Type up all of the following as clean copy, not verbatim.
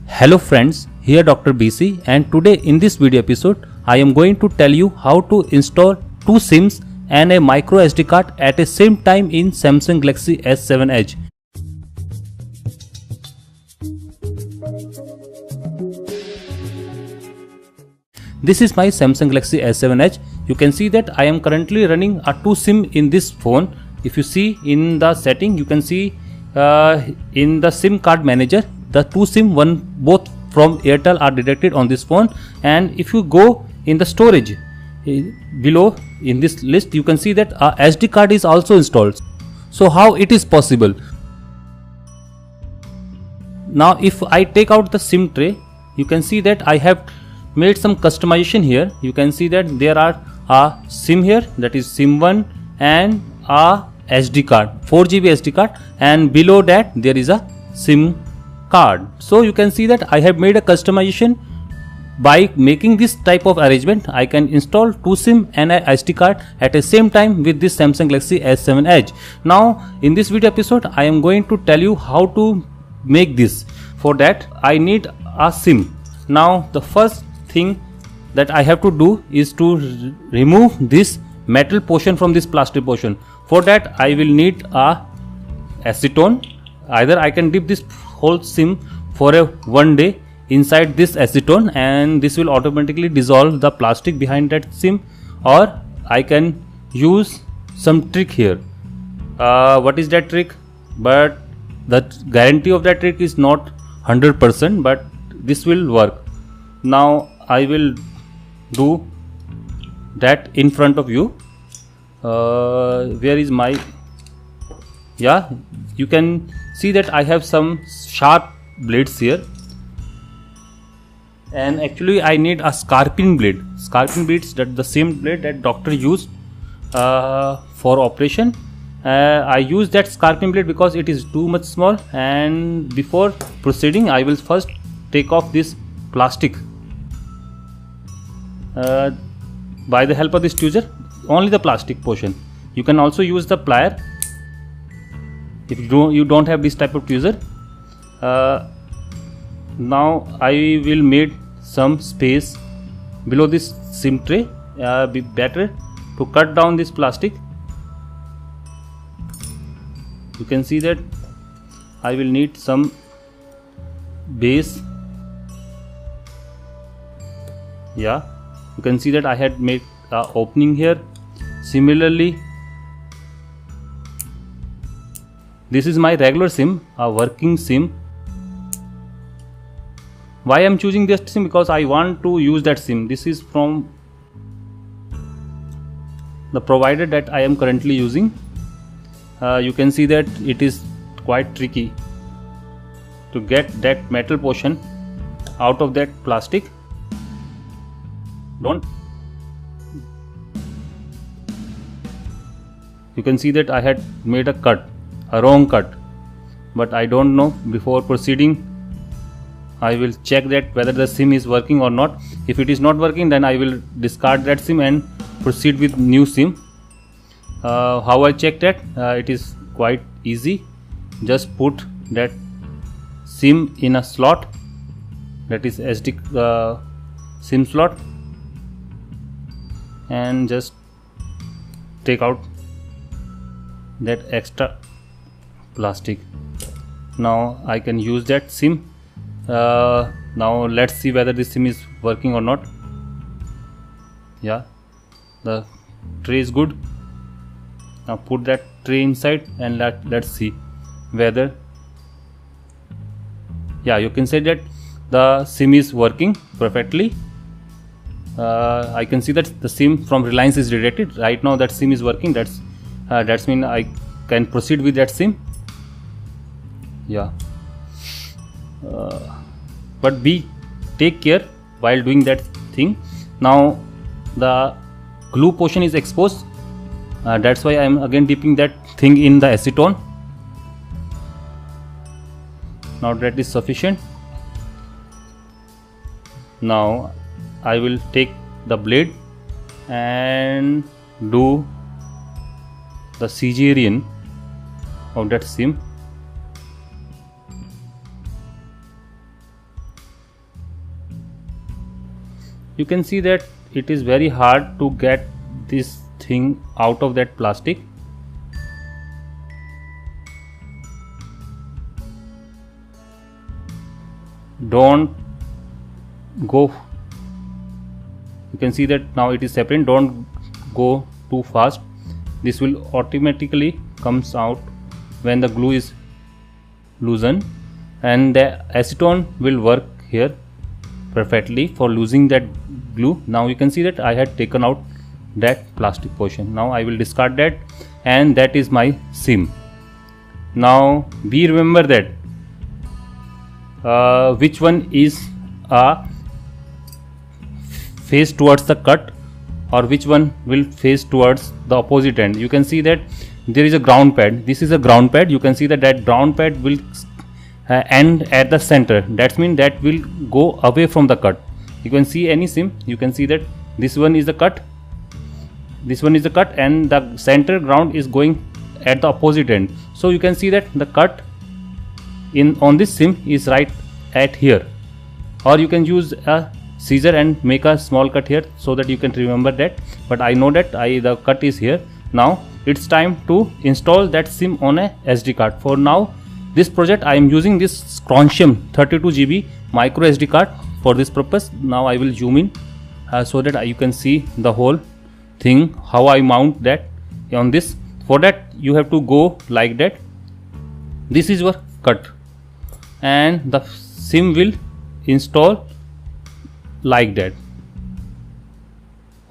Hello friends, here Dr. BC, and today in this video episode I am going to tell you how to install two SIMs and a micro SD card at the same time in Samsung Galaxy S7 Edge. This is my Samsung Galaxy S7 Edge. You can see that I am currently running a two SIM in this phone. If you see in the setting, you can see in the SIM card manager, the two SIM both from Airtel are detected on this phone. And if you go in the storage below in this list, you can see that a SD card is also installed. So how it is possible? Now if I take out the SIM tray, you can see that I have made some customization here. You can see that there are a SIM here, that is SIM 1, and a SD card, 4GB SD card, and below that there is a SIM card. So you can see that I have made a customization. By making this type of arrangement, I can install two SIM and a SD card at the same time with this Samsung Galaxy S7 Edge. Now in this video episode I am going to tell you how to make this. For that I need a SIM. Now the first thing that I have to do is to remove this metal portion from this plastic portion. For that I will need a acetone. Either I can dip this whole SIM for one day inside this acetone and this will automatically dissolve the plastic behind that SIM, or I can use some trick here. What is that trick? But the guarantee of that trick is not 100%, but this will work. Now I will do that in front of you. Where is my, yeah, you can see that I have some sharp blades here, and actually I need a scarping blade. Scarping blades, that the same blade that doctor used for operation. I use that scarping blade because it is too much small, and before proceeding I will first take off this plastic by the help of this tweezer, only the plastic portion. You can also use the plier if you don't have this type of tweezer. Now I will make some space below this SIM tray. Be better to cut down this plastic. You can see that I will need some base. Yeah, you can see that I had made an opening here. Similarly, this is my regular SIM, a working SIM. Why I am choosing this SIM? Because I want to use that SIM. This is from the provider that I am currently using. You can see that it is quite tricky to get that metal portion out of that plastic. You can see that I had made a wrong cut, but I don't know. Before proceeding I will check that whether the SIM is working or not. If it is not working, then I will discard that SIM and proceed with new SIM. How I check that? It is quite easy. Just put that SIM in a slot, that is SD SIM slot, and just take out that extra plastic. Now I can use that SIM. Now let's see whether this SIM is working or not. Yeah, the tray is good. Now put that tray inside and let's see whether, yeah, you can say that the SIM is working perfectly. I can see that the SIM from Reliance is detected. Right now that SIM is working. That's mean I can proceed with that SIM. Yeah, but take care while doing that thing. Now the glue portion is exposed. That's why I am again dipping that thing in the acetone. Now that is sufficient. Now I will take the blade and do the cesarean of that SIM. you can see that it is very hard to get this thing out of that plastic. Don't go, you can see that now it is separate. Don't go too fast, this will automatically comes out when the glue is loosened, and the acetone will work here perfectly for losing that glue. Now you can see that I had taken out that plastic portion. Now I will discard that, and that is my SIM. Now we remember that which one is face towards the cut or which one will face towards the opposite end. You can see that there is a ground pad. This is a ground pad. You can see that that ground pad will end at the center. That means that will go away from the cut. You can see any SIM, you can see that this one is the cut, this one is the cut, and the center ground is going at the opposite end. So you can see that the cut on this SIM is right at here, or you can use a scissor and make a small cut here so that you can remember that, but I know that the cut is here. Now it's time to install that SIM on a SD card. For now, this project I am using this Strontium 32 GB micro SD card for this purpose. Now I will zoom in so that you can see the whole thing, how I mount that on this. For that you have to go like that. This is your cut, and the SIM will install like that.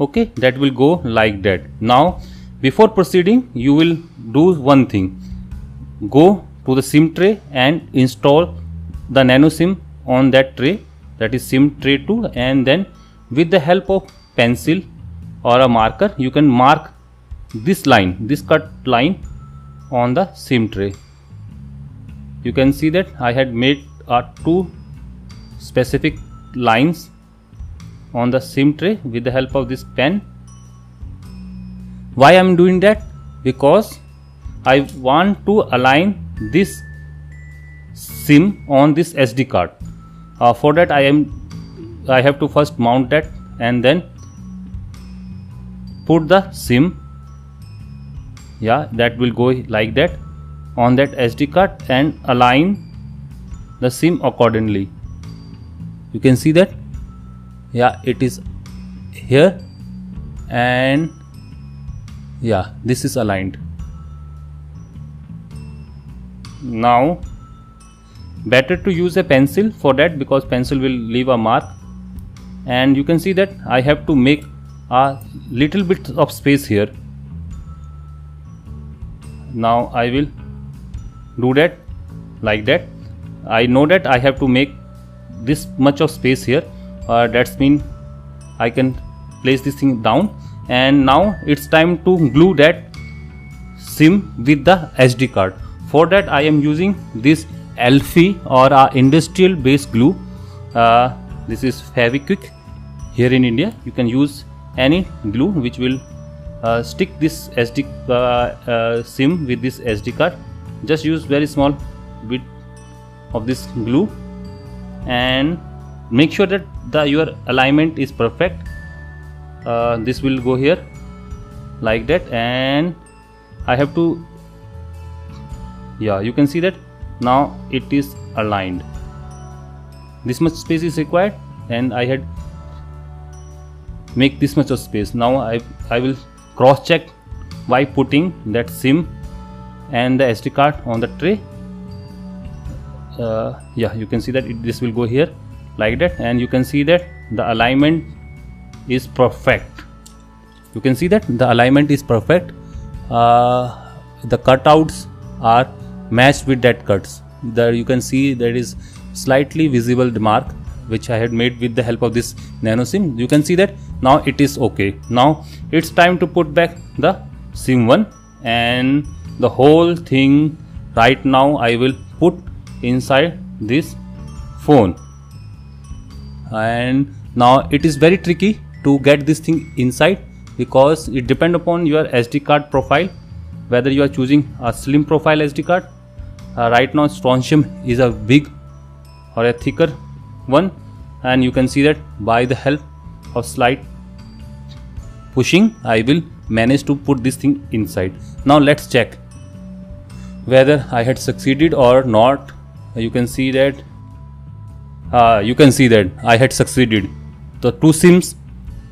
Okay, that will go like that. Now before proceeding, you will do one thing. Go to the SIM tray and install the nano SIM on that tray, that is SIM tray 2, and then with the help of pencil or a marker you can mark this line, this cut line on the SIM tray. You can see that I had made two specific lines on the SIM tray with the help of this pen. Why I am doing that? Because I want to align this SIM on this SD card. For that I have to first mount that and then put the SIM, that will go like that on that SD card, and align the SIM accordingly. You can see that it is here, and this is aligned. Now better to use a pencil for that, because pencil will leave a mark, and you can see that I have to make a little bit of space here. Now I will do that like that. I know that I have to make this much of space here, that's mean I can place this thing down, and now it's time to glue that SIM with the SD card. For that I am using this Elfie or industrial base glue. This is Fevikwik here in India. You can use any glue which will stick this SD SIM with this SD card. Just use very small bit of this glue and make sure that your alignment is perfect. This will go here like that, and I have to you can see that now it is aligned. This much space is required, and I had make this much of space. Now I will cross check by putting that SIM and the SD card on the tray. You can see that this will go here like that, and you can see that the alignment is perfect. You can see that the alignment is perfect. The cutouts are matched with that cuts. There you can see there is slightly visible mark which I had made with the help of this nano SIM. You can see that now it is okay. Now it's time to put back the SIM 1, and the whole thing right now I will put inside this phone. And now it is very tricky to get this thing inside, because it depends upon your SD card profile, whether you are choosing a slim profile SD card. Right now Strontium is a big or a thicker one, and you can see that by the help of slight pushing, I will manage to put this thing inside. Now let's check whether I had succeeded or not. You can see that I had succeeded. The two SIMs,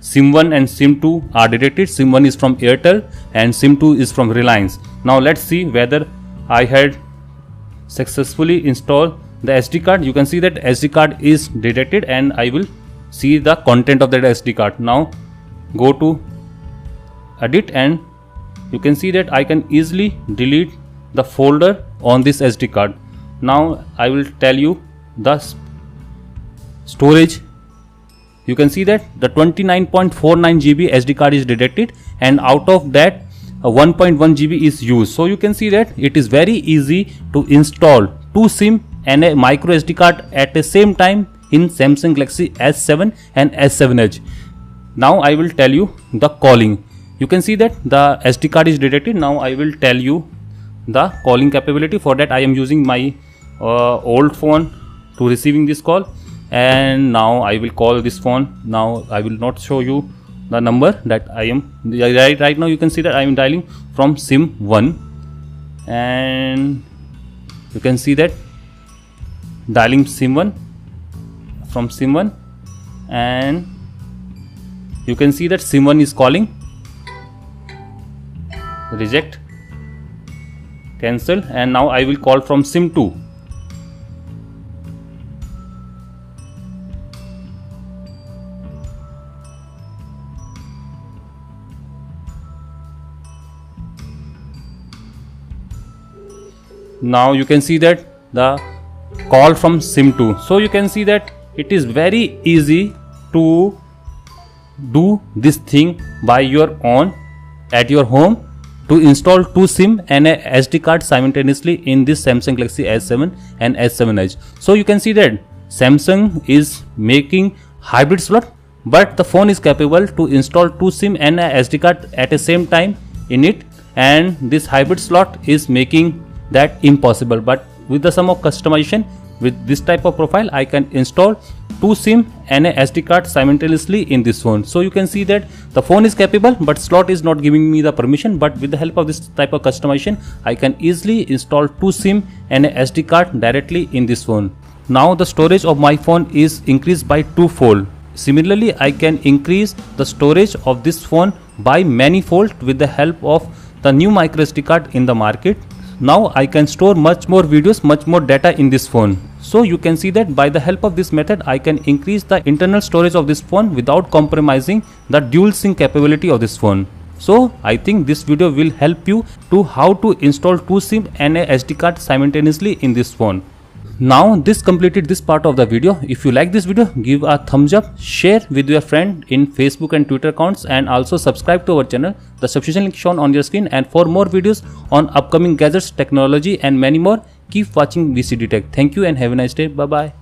SIM1 and SIM2 are detected. SIM1 is from Airtel and SIM2 is from Reliance. Now let's see whether I had successfully installed the SD card. You can see that SD card is detected and I will see the content of that SD card. Now go to edit and you can see that I can easily delete the folder on this SD card. Now I will tell you the storage. You can see that the 29.49 GB SD card is detected and out of that 1.1 GB is used. So you can see that it is very easy to install two SIM and a micro SD card at the same time in Samsung Galaxy S7 and S7 Edge. Now I will tell you the calling. You can see that the SD card is detected. Now I will tell you the calling capability. For that I am using my old phone to receiving this call, and now I will call this phone. Now I will not show you the number that I am right now. You can see that I am dialing from SIM1 and you can see that dialing SIM1 from SIM1 and you can see that SIM1 is calling. Reject, cancel, and now I will call from SIM2. Now you can see that the call from SIM2. So you can see that it is very easy to do this thing by your own at your home, to install two SIM and a SD card simultaneously in this Samsung Galaxy S7 and S7 Edge. So you can see that Samsung is making hybrid slot, but the phone is capable to install two SIM and a SD card at the same time in it, and this hybrid slot is making that impossible. But with the sum of customization with this type of profile, I can install two SIM and a SD card simultaneously in this phone. So you can see that the phone is capable, but slot is not giving me the permission. But with the help of this type of customization, I can easily install two SIM and a SD card directly in this phone. Now the storage of my phone is increased by twofold. Similarly, I can increase the storage of this phone by manifold with the help of the new micro SD card in the market. Now I can store much more videos, much more data in this phone. So you can see that by the help of this method, I can increase the internal storage of this phone without compromising the dual sync capability of this phone. So I think this video will help you to how to install two SIM and a SD card simultaneously in this phone. Now this completed this part of the video. If you like this video, give a thumbs up, share with your friend in Facebook and Twitter accounts, and also subscribe to our channel. The subscription link shown on your screen. And for more videos on upcoming gadgets, technology and many more, keep watching VCD Tech. Thank you and have a nice day. Bye bye.